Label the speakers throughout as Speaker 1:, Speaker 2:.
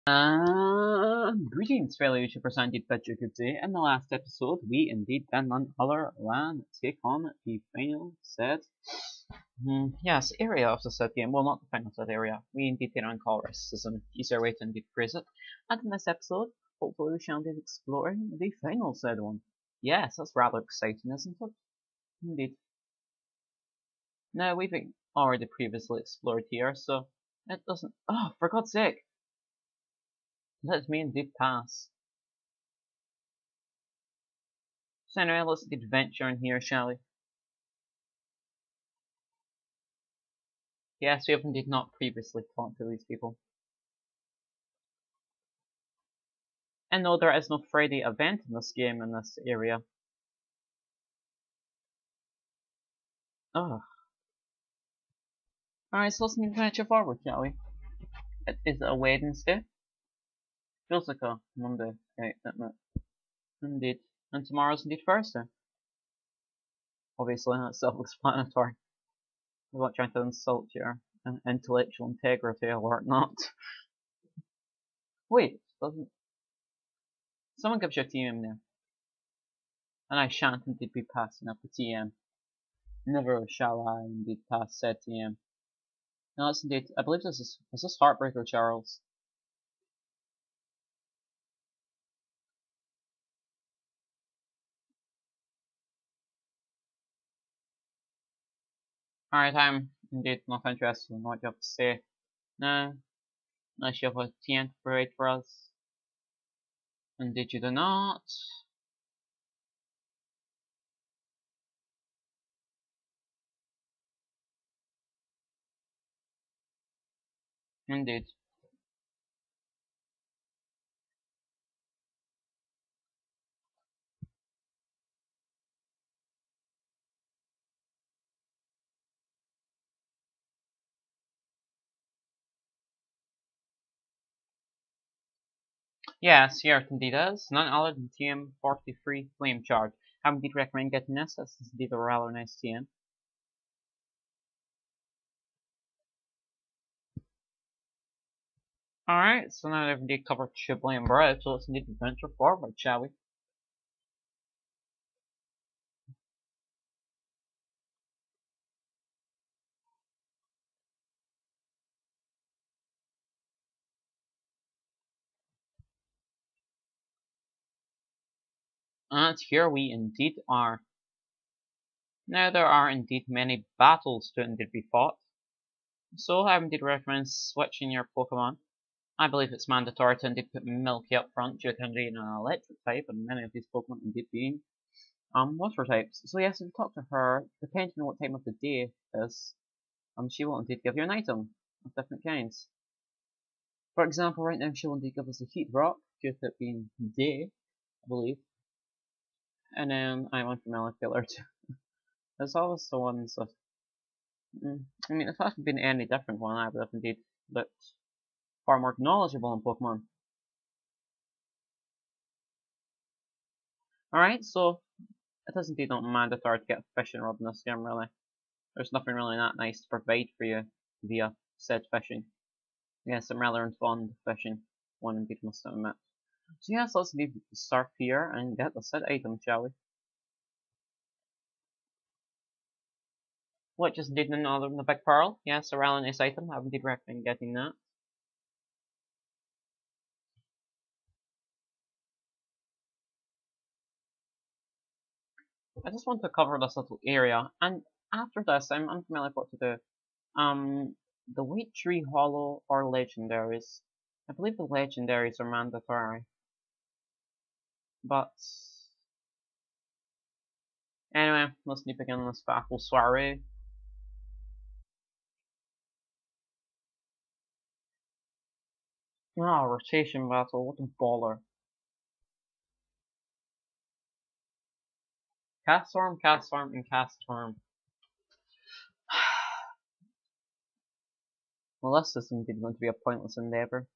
Speaker 1: Greetings, fellow YouTubers, and indeed bet you good day. In the last episode, we indeed did none other than take on the final set. Yes, area of the set game. Well, not the final set area. We indeed did on Colress. This is an easier way to indeed phrase it. And in this episode, hopefully we shall indeed exploring the final set one. Yes, that's rather exciting, isn't it? Indeed. Now, we've already previously explored here, so it doesn't. Oh, for God's sake! Let me indeed pass. So anyway, let's indeed venture in here, shall we? Yes, we have indeed not previously talked to these people. And no, there is no Friday event in this game in this area. Ugh. Alright, so let's indeed venture forward, shall we? Is it a Wednesday? Feels like a Monday, okay, isn't it? Indeed. And tomorrow's indeed Thursday. Obviously, that's self-explanatory. I'm not trying to insult your intellectual integrity or whatnot. Wait, doesn't... Someone gives you a TM there. And I shan't indeed be passing up the TM. Never shall I indeed pass said TM. No, it's indeed. I believe this is this Heartbreaker Charles? Alright, I'm indeed not interested in what you have to say. No, unless you have a TM to parade for us. Indeed you do not. Indeed. Yes, here it indeed is. None other than TM43 Flame Charge. I would indeed recommend getting this. This is indeed a rather nice TM. Alright, so now I've indeed covered Shibley and Bread, so let's indeed venture forward, shall we? And here we indeed are. Now there are indeed many battles to indeed be fought, so I would indeed recommend switching your Pokemon. I believe it's mandatory to indeed put Milky up front due to indeed an electric type, and many of these Pokemon indeed being water types. So yes, if you talk to her, depending on what time of the day it is, she will indeed give you an item of different kinds. For example, right now she will indeed give us a Heat Rock due to it being day, I believe. And then I'm unfamiliar killer too. There's always the ones that I mean, if that had been any different one, I would have indeed looked far more knowledgeable in Pokemon. Alright, so it is indeed not mandatory to get a fishing rod in this game, really. There's nothing really that nice to provide for you via said fishing. Yes, I'm rather fond of fishing, one indeed must admit. So yes, let's indeed start here and get the said item, shall we? Which is indeed none other than the Big Pearl. Yes, a rather nice item. I would indeed recommend getting that. I just want to cover this little area, and after this, I'm unfamiliar with what to do. The Wheat Tree Hollow or Legendaries. I believe the Legendaries are mandatory. But anyway, let's begin this battle soiree. Ah, rotation battle, what a baller. Cast Storm, and Cast Storm. Well, this is indeed going to be a pointless endeavor.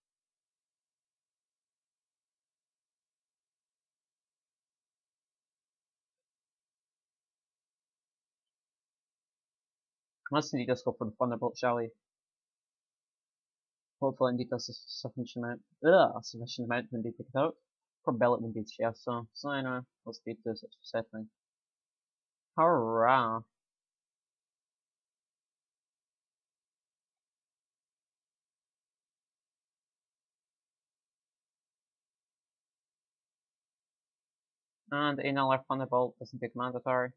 Speaker 1: Let's indeed just go for the Thunderbolt, shall we? Hopefully indeed that's a sufficient amount to indeed take it out. Propel it indeed, yeah, so anyway, let's do this settling. Hurrah! And another Thunderbolt is indeed mandatory.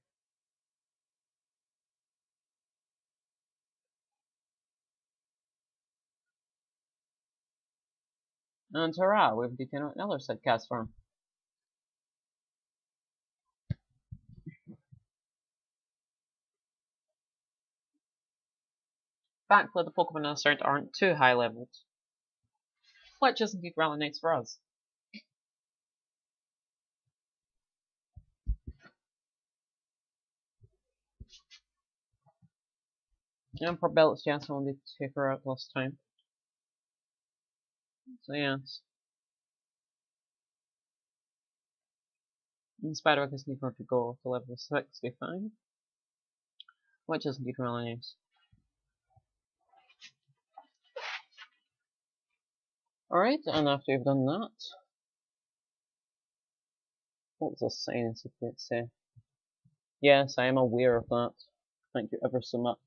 Speaker 1: And hurrah, we've indeed another set cast form. Thankfully, the Pokemon concerned aren't too high leveled, which is indeed rather nice for us. And for Bellet's chance, I wanted to take her out last time. So yes. In spite of I just need her to go to level 65, which is indeed really nice. Alright, and after you've done that, what was the science of it say? Yes, I am aware of that. Thank you ever so much.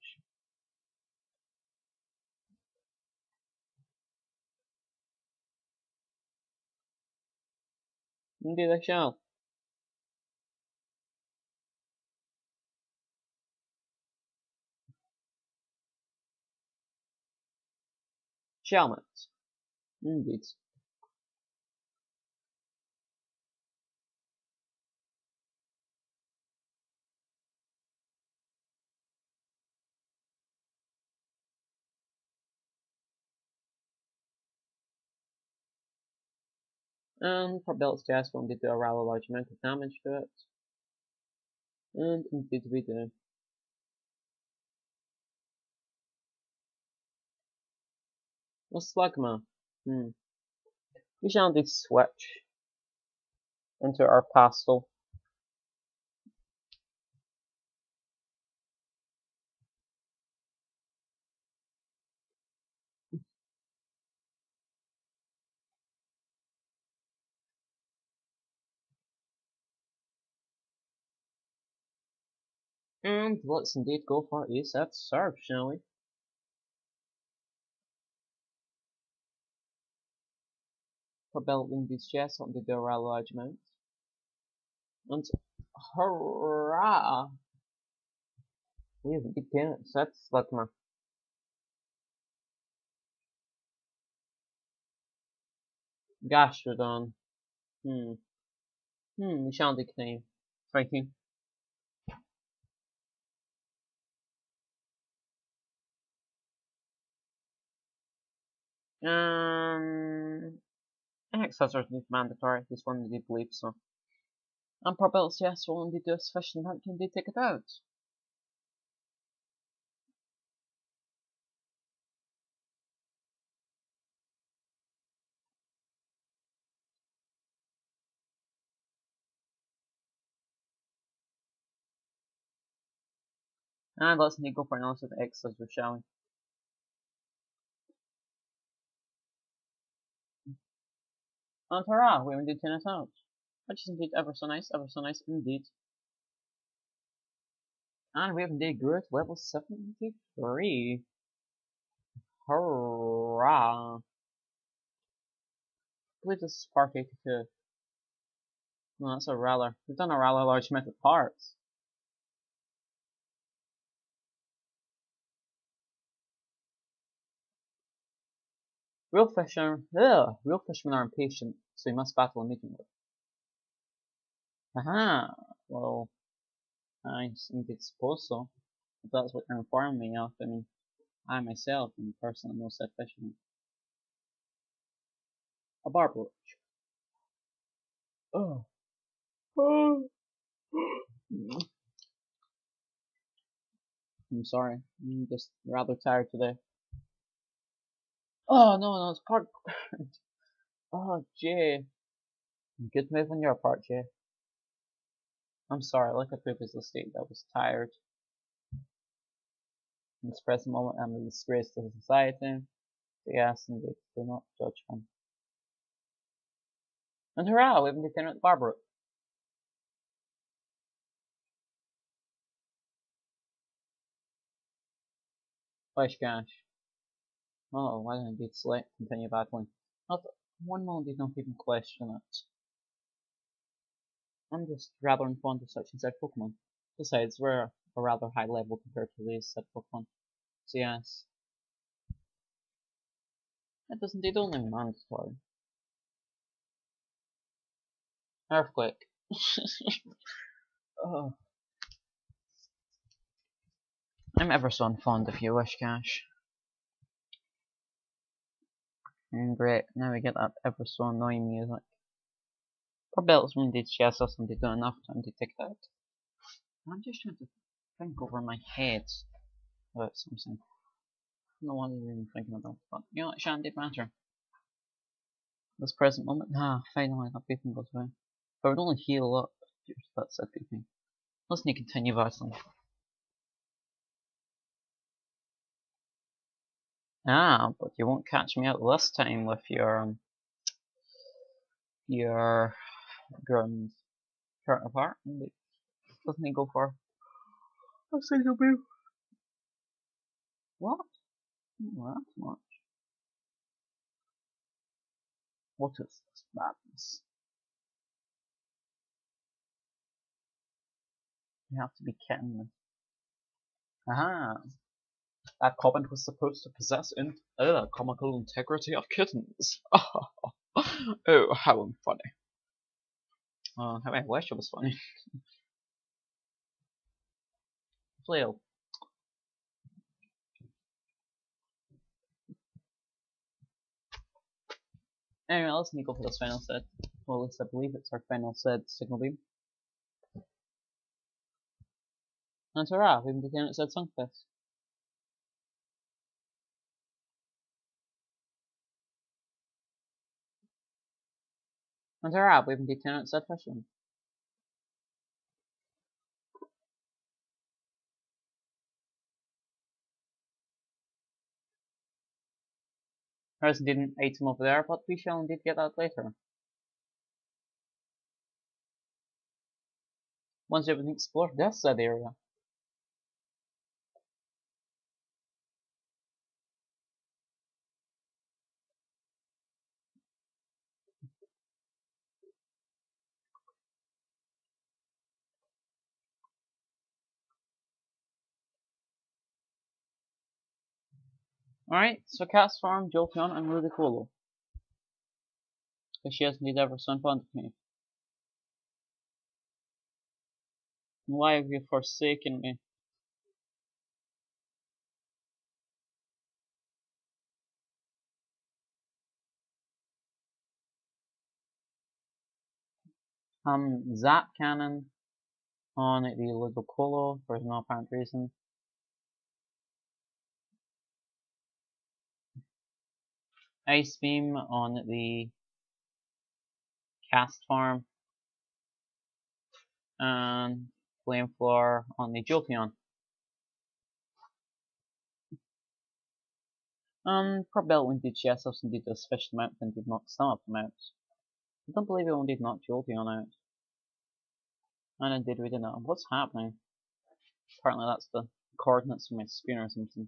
Speaker 1: Indeed I shall. Shalmet. Indeed. And for Bellet's chest, we'll do a rather large amount of damage to it. And indeed we do. A Slugma. We shall indeed switch into our pastel. And let's indeed go for a set serve, shall we? For building these chests on the Dora large amount. And hurrah! We have a big set Slugma. Gastrodon. We shall decline. Fighting. Accessors is mandatory, this one indeed believe so. And probability yes will indeed do a sufficient amount to indeed take it out. And let's indeed go for analysis of accessors, shall we? And hurrah, we indeed turn it out. Which is indeed ever so nice indeed. And we have indeed grew to level 73. Hurrah! I believe this is part 82. No, that's a rather, we've done a rather large amount of parts. Real fishermen are impatient, so you must battle immediately. Aha! Well, I indeed suppose so. If that's what you're informing me of, I mean, I myself am personally no said fisherman. A barber. Oh. I'm sorry. I'm just rather tired today. Oh no, it's part. Oh, Jay. Good move on your part, Jay. I'm sorry, like I previously stated, I was tired. In this present moment, I'm a disgrace to society. Yes, indeed. Do not judge him. And hurrah! We have a Lieutenant Barbara. Flash Gash. Oh, why didn't I indeed select continue battling? Not that one moment did not even question it. I'm just rather fond of such and such Pokemon. Besides, we're a rather high level compared to these said Pokemon. So yes. It is indeed only mandatory. Earthquake. Oh. I'm ever so fond of you, Wishcash. Great, now we get that ever so annoying music. Poor Belts when did chess us and they don't enough time to take that. I'm just trying to think over my head about something. I don't know what I'm even thinking about, but you know, it shan't matter. This present moment, finally that beeping goes away. If I would only heal up, that's it beeping. Let's need to continue battling. But you won't catch me out this time with your ground counterpart. Doesn't he go for a single move? What? Well, that's much. What is this madness? You have to be kidding me. Aha! That comment was supposed to possess comical integrity of kittens. Oh, how funny. How I wish it was funny. Flail. Anyway, let's go for this final set. Well, at least I believe it's our final set, Signal Beam. And hurrah, we've been taking it said Sunkfest. And hurrah, we've been taking it said Fashion. There's indeed an item over there, but we shall indeed get that later. Once you've explored this said area. Alright, so Cast Farm, Jolteon, and Ludicolo. Because she has indeed ever so fond of me. Why have you forsaken me? Zap Cannon on the Ludicolo for no apparent reason. Ice Beam on the Cast Farm. And Flame Floor on the Jolteon. Probably indeed she has indeed does fish them out and did knock some of them out. I don't believe it did knock Jolteon out. And indeed we did not. What's happening? Apparently that's the coordinates from my screen or something.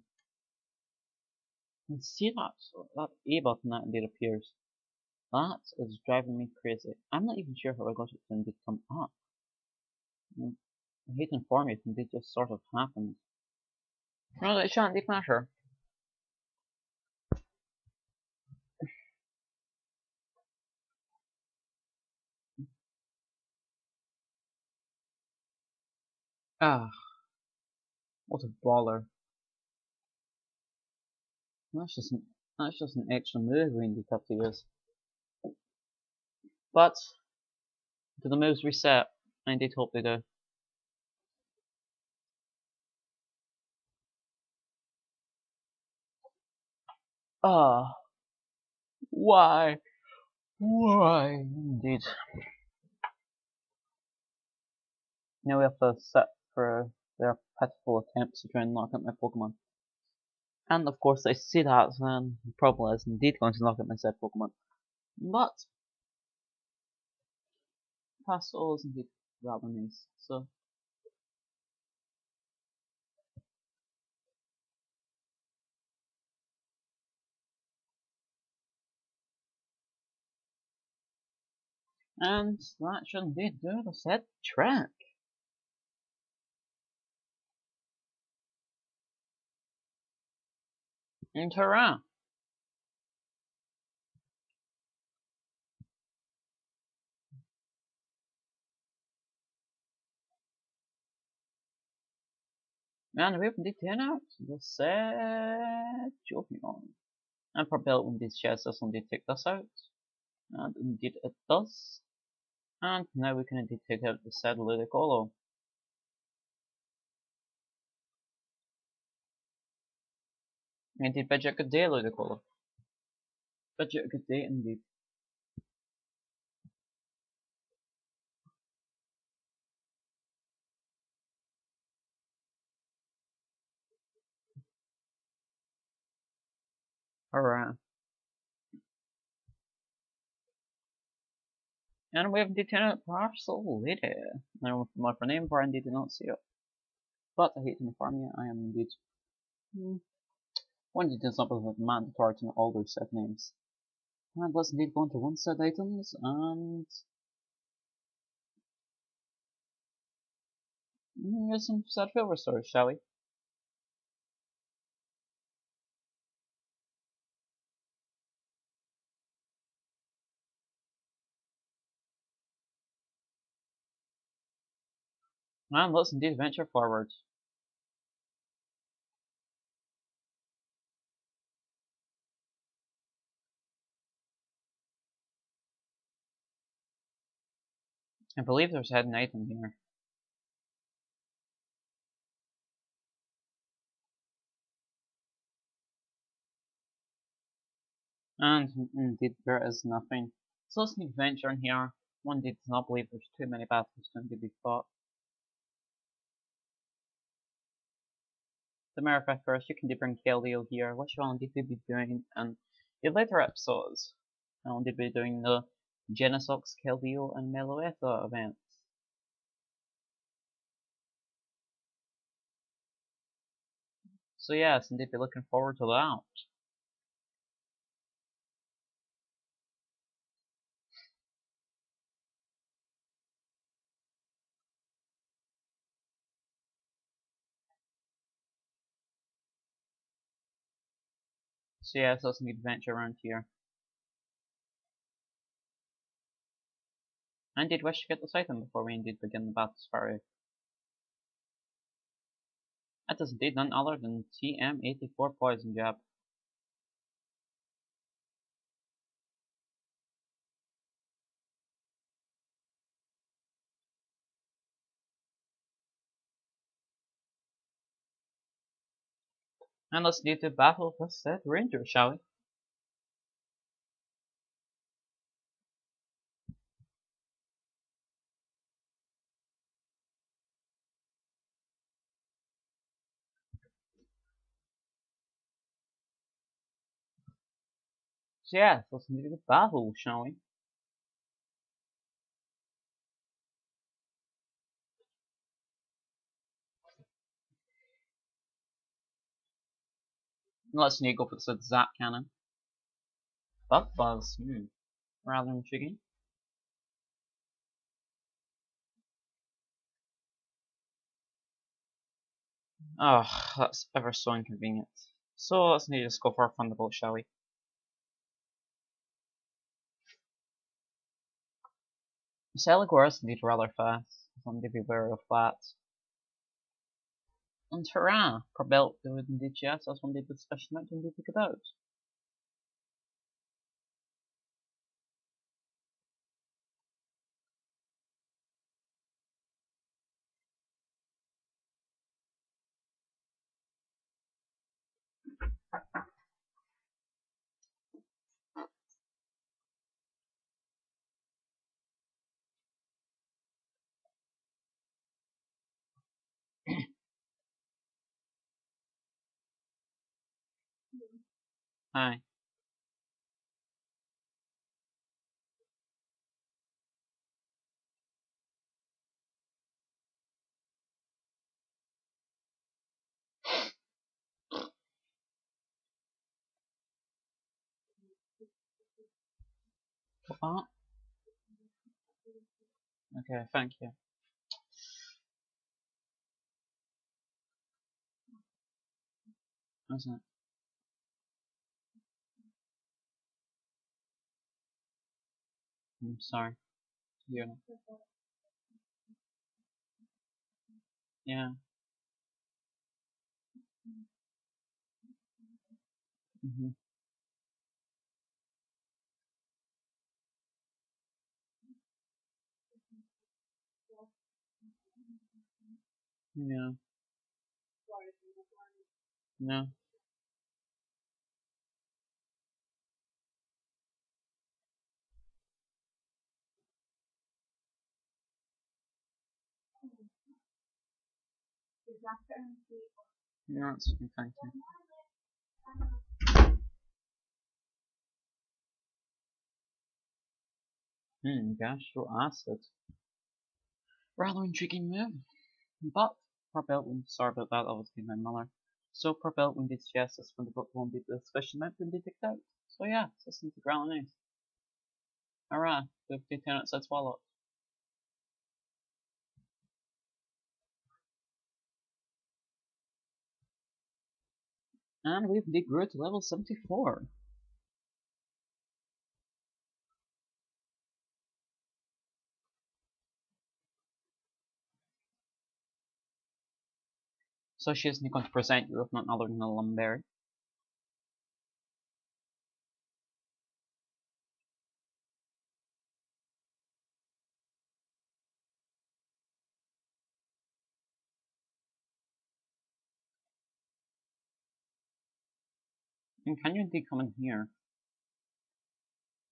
Speaker 1: And see that A button that indeed appears. That is driving me crazy. I'm not even sure how I got it to indeed come up. I hate to inform you, it indeed just sort of happened. No, it shan't indeed matter. What a baller. That's just an extra move we indeed have to use. But do the moves reset? I indeed hope they do. Why? Why indeed? Now we have to sit for their pitiful attempts to try and knock out my Pokemon. And of course I see that, and probably is indeed going to knock out my said Pokemon. But Pastel is indeed rather nice. So and that should indeed do the said trick. And hurrah! And we have indeed taken out the said Pokemon. And probably indeed shares us indeed take this out. And indeed it does. And now we can indeed take out the said Ludicolo. Indeed bid you a good day, Ludicolo. Bid you a good day indeed. Hurrah. And we have indeed taken out Parcel Lady. Now my name for indeed did not see it. But I hate to inform you, I am indeed one did something with mandatory to all those set names. And let's indeed go into one set items and get some set field restores, shall we? And let's indeed venture forward. I believe there's a hidden item here. And indeed there is nothing. So let's indeed venture in here. One does not believe there's too many battles to be fought. As a matter of fact, first you can bring Keldeo here, which will indeed be doing in the later episodes. I'll indeed be doing the Genesox, Keldeo, and Meloetta events. So yes, indeed be looking forward to that. So yes, let's indeed venture around here. I indeed wish to get this item before we indeed begin the battle safari. It is indeed none other than TM84 Poison Jab. And let's indeed do battle with said ranger, shall we? So yes, let's indeed do battle, shall we? Let's indeed go for the said Zap Cannon. Bug Buzz, rather intriguing. Oh, that's ever so inconvenient. So let's indeed just go for a Thunderbolt, shall we? Celigor is indeed rather fast, so I'm to be wary of that. And hurrah! Corbelt would indeed yes, that's one indeed with special note indeed pick it out. Hi. What? Okay, thank you. Isn't it? I'm sorry. Yeah. Yeah. Mhm. Yeah. No. No, it's okay, thank you. Gosh, so acid. Rather intriguing move. But Propel Wind, sorry about that, that was my mother. So Propel Wind is just as when the book won't be the special map and detect out. So yeah, listen to ground nice. Alright, 50 tenants at swallow. And we've indeed grew to level 74. So she isn't going to present you with none other than a lumberry. And can you indeed come in here?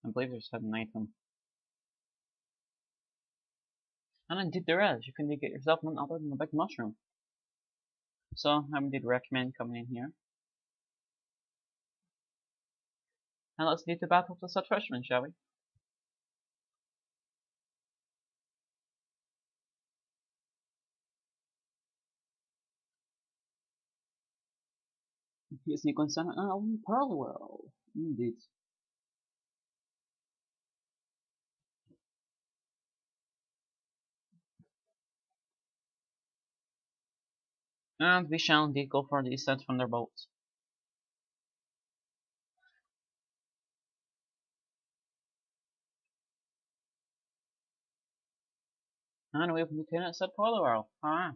Speaker 1: I believe there's an item. And indeed there is. You can indeed get yourself none other than a big mushroom. So I indeed recommend coming in here. And let's need to battle the such fisherman, shall we? You sneak on Sun and Pearl World. Indeed. And we shall indeed go for the descent from their boat. And we have Lieutenant said Polar World. Ah.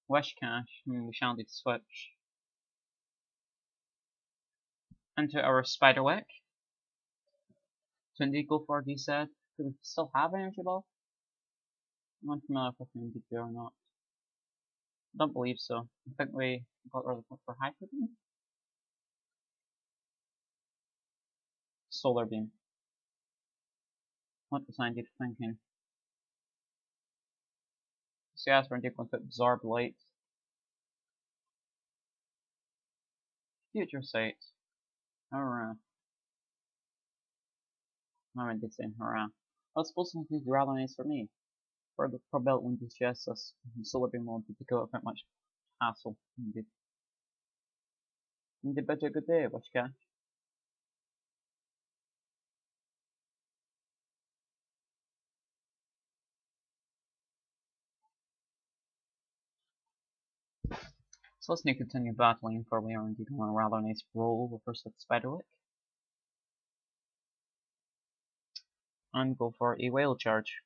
Speaker 1: Wish Cache. We shall indeed switch. Into our Spiderwick. To indeed go for the set. Do we still have energy ball? I'm unfamiliar if we indeed do or not. Don't believe so. I think we got rid of it for Hyper Beam. Solar Beam. What was I indeed thinking? So yes, we're indeed going to absorb light. Future Sight. Hurrah. I'm indeed saying hurrah. I was supposed to be rather nice for me. For the Probelt when this just us Solar Beam won't to go up much hassle indeed. Indeed better good day, Washka. So let's now continue battling for we are indeed on a rather nice roll with first at Spiderwick. And go for a whale charge.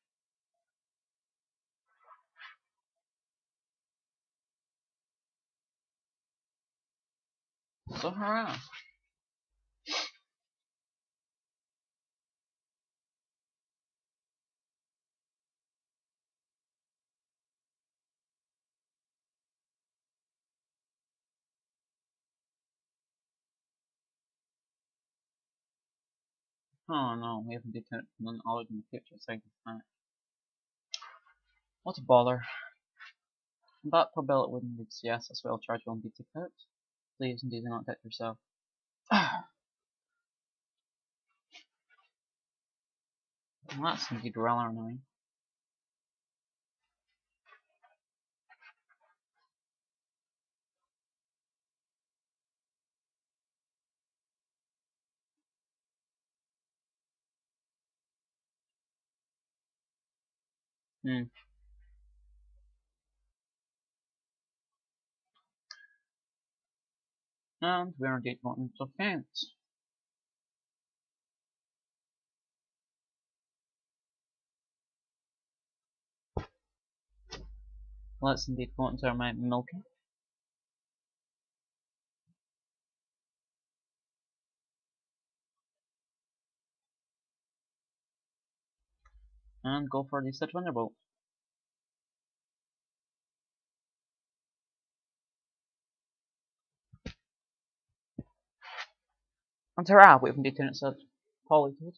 Speaker 1: So hurrah! Oh no, we haven't detected none other than the future side of that. What a bother. That Probelt wouldn't be CS as well charge won't be detected. Please indeed do not touch yourself. Well, that's indeed rather annoying. And we're indeed going to fence. Let's indeed go into my milking. And go for the set Thunderbolt. And hurrah, we've indeed turned it set Polytoad.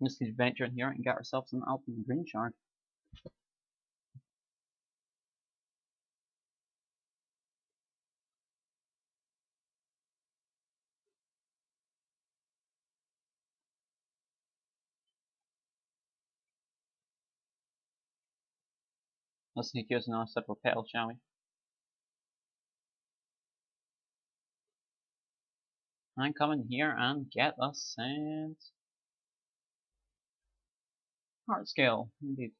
Speaker 1: Just need to venture in here and get ourselves an Alpine Green Shard. Let's need to use another set of Petal, shall we? And come in here and get a sent. Heart Scale, indeed.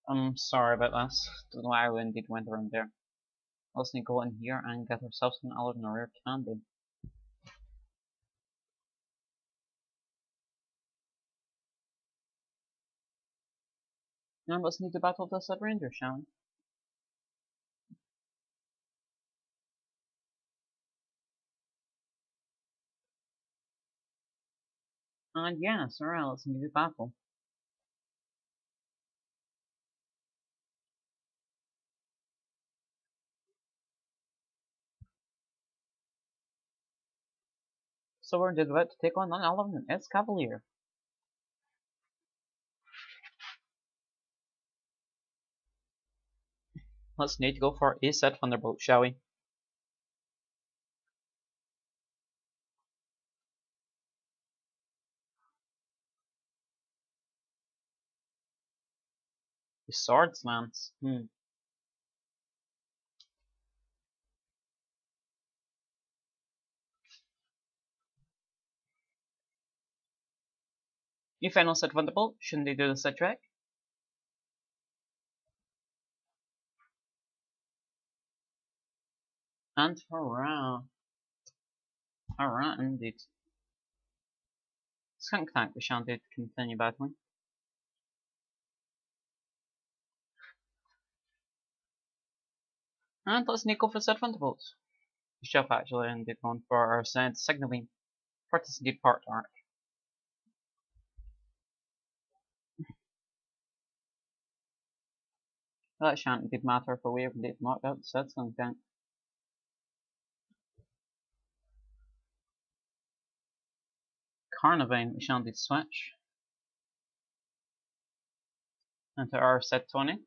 Speaker 1: I'm sorry about this. Don't know why I indeed went around there. Let's need to go in here and get ourselves an other than a rare candy. Now let's need to battle the Sub Ranger, shall we? And yes, alright, let's need to battle. So we're indeed about to take on an element as Cavalier. Let's need to go for a set Thunderbolt, shall we? The Swords Lance. New final set Thunderbolt. Shouldn't they do the set track? And hurrah. Hurrah indeed. Skunk Tank, we shall indeed continue battling. And let's need go for set Thunderbolts. We shall actually indeed going for our sent signaling for this indeed part arc. That shan't indeed matter for we have indeed knocked out the said Skunk Tank. Carnivine, we shall indeed switch. Into our set 20.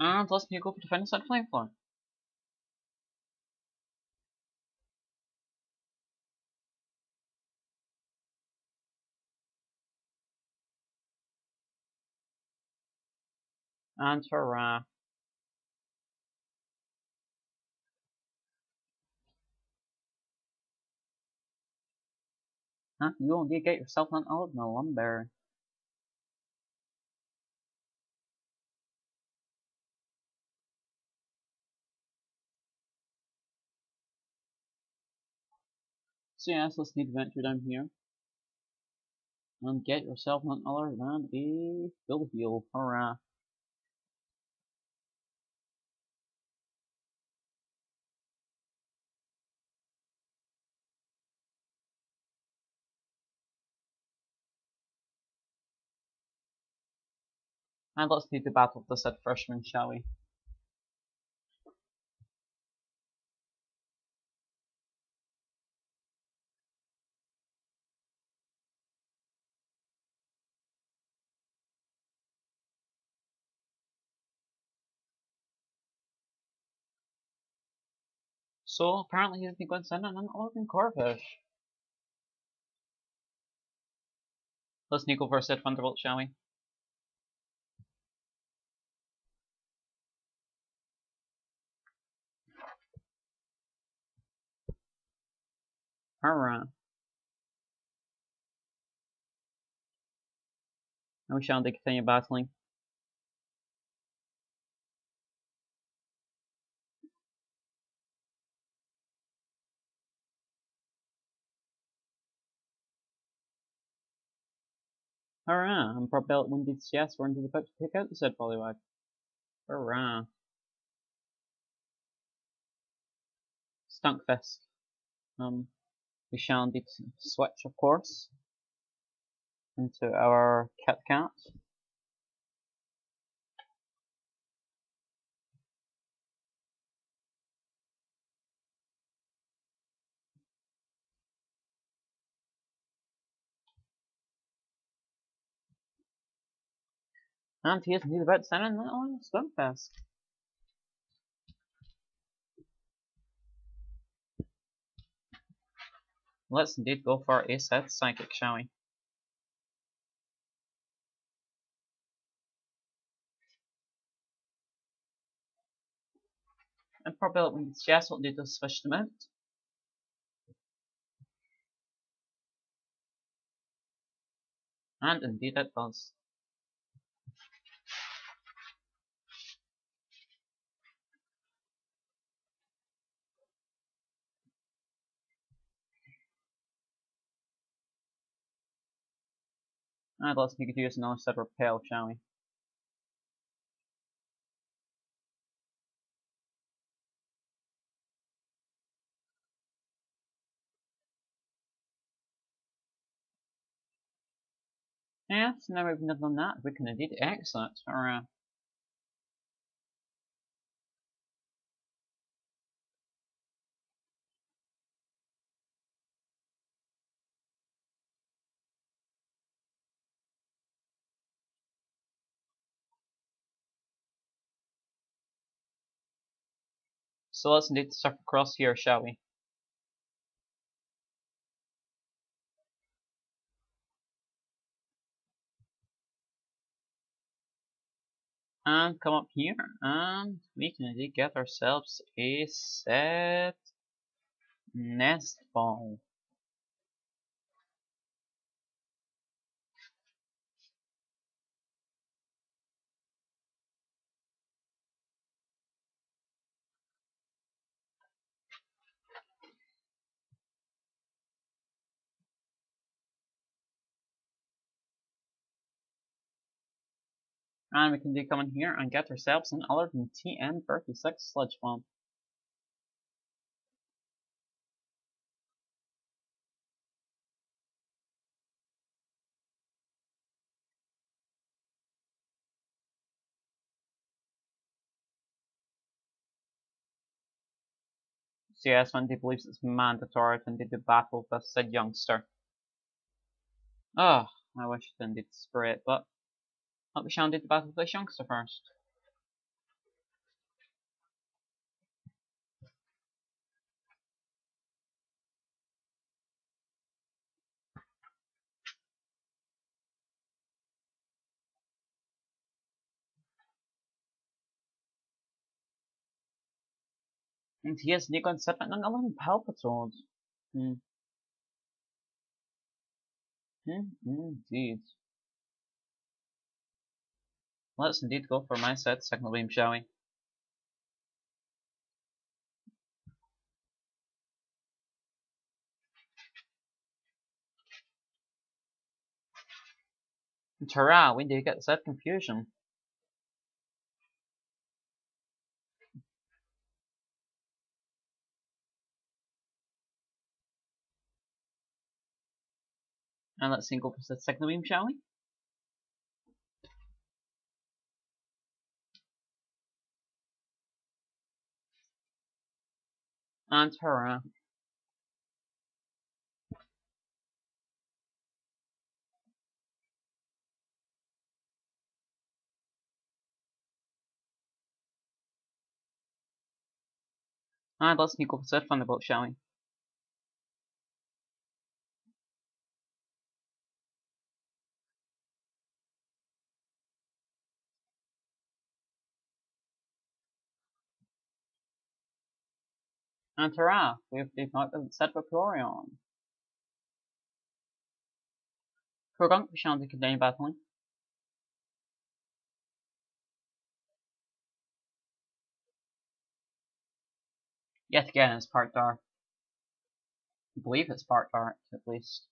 Speaker 1: And let's go for the final set Flame Floor. And hurrah. Huh? You only get yourself an old no lumber. So yes, let's need to venture down here. And get yourself none other than a full heal. Hurrah. And let's need to battle the said freshman, shall we? So apparently he's been going to send an unloading corfish. Let's sneak over said thunderbolt, shall we? Hurrah. And we shall continue battling. Hurrah! And propel wounded CS were into the boat to pick out the said polywag. Hurrah! Stunkfest. We shall indeed switch, of course, into our cat. And he is indeed about to send in on Stunkfest. Let's indeed go for a said psychic, shall we? And probably when it's yes, will do to switch them out. And indeed it does. And let's make it use another set of repel, shall we? Yes, now we've done that, we can indeed exit. Hurrah. So let's indeed surf across here, shall we? And come up here, and we can indeed get ourselves a set nest ball. And we can indeed come in here and get ourselves an other than TN36 sludge bomb. So yes, Wendy believes it's mandatory to indeed to battle with said youngster. Oh, I wish it indeed spray it, but we shall indeed battle with this youngster first. And he has Nico and Setman and Alan Palpatine. Hmm. Indeed. Let's indeed go for my set, Signal Beam, shall we? And hurrah, we did get the set Confusion. And let's see, go for set Signal Beam, shall we? And hurrah. And let's go for set Thunderbolt, shall we? And hurrah, we've not got the set Vaporeon. Kurgunk, we shall continue battling. Yet again, it's part dark. I believe it's part dark, at least.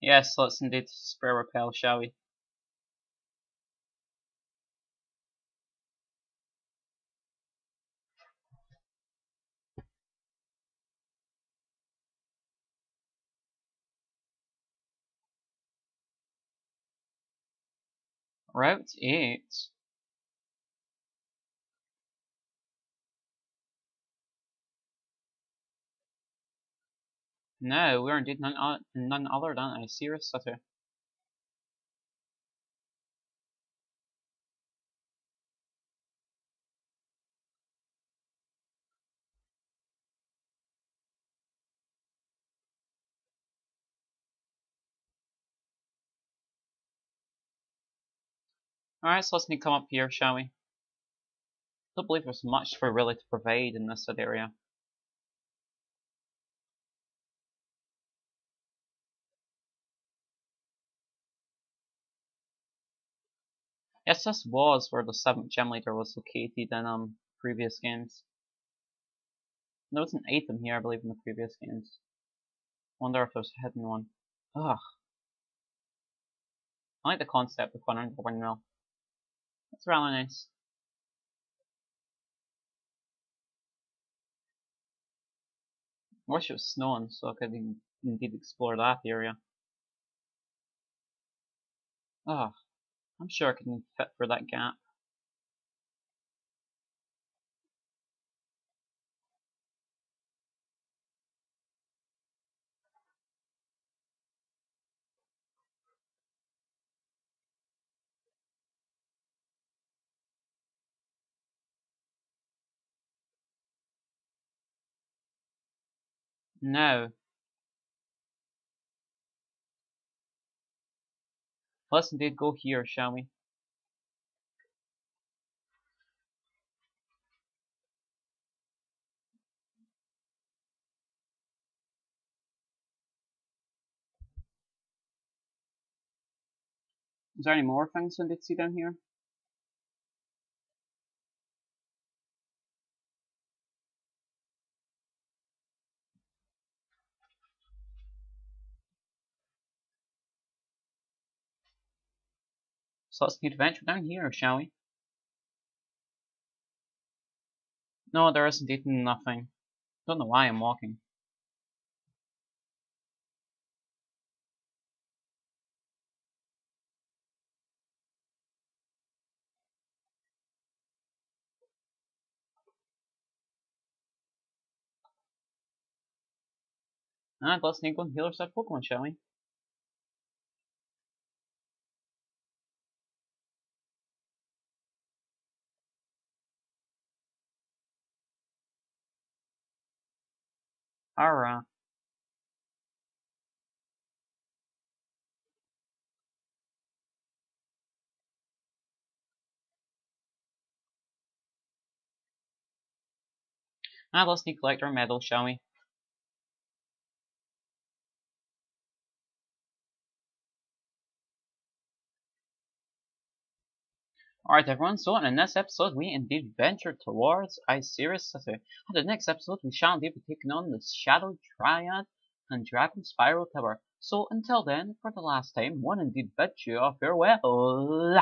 Speaker 1: Yes, let's indeed spray repel, shall we? Route 8. No, we're indeed none other than Icirrus City. Alright, so let's come up here, shall we? I don't believe there's much for really to provide in this area. Yes, this was where the 7th gem leader was located in previous games. There was an item here, I believe, in the previous games. Wonder if there's a hidden one. Ugh. I like the concept of going under the windmill. It's really nice. I wish it was snowing so I could indeed explore that area. Ugh. I'm sure I can fit for that gap. No. Let's indeed go here, shall we? Is there any more things we did see down here? So let's need to venture down here, shall we? No, there is indeed nothing. Don't know why I'm walking. And let's need go and heal ourselves Pokemon, shall we? Alright. Now let's collect our medal, shall we? Alright everyone, so in this episode we indeed ventured towards Icirrus City. And in the next episode we shall indeed be taking on the Shadow Triad and Dragon Spiral Tower. So until then, for the last time, one indeed bids you farewell.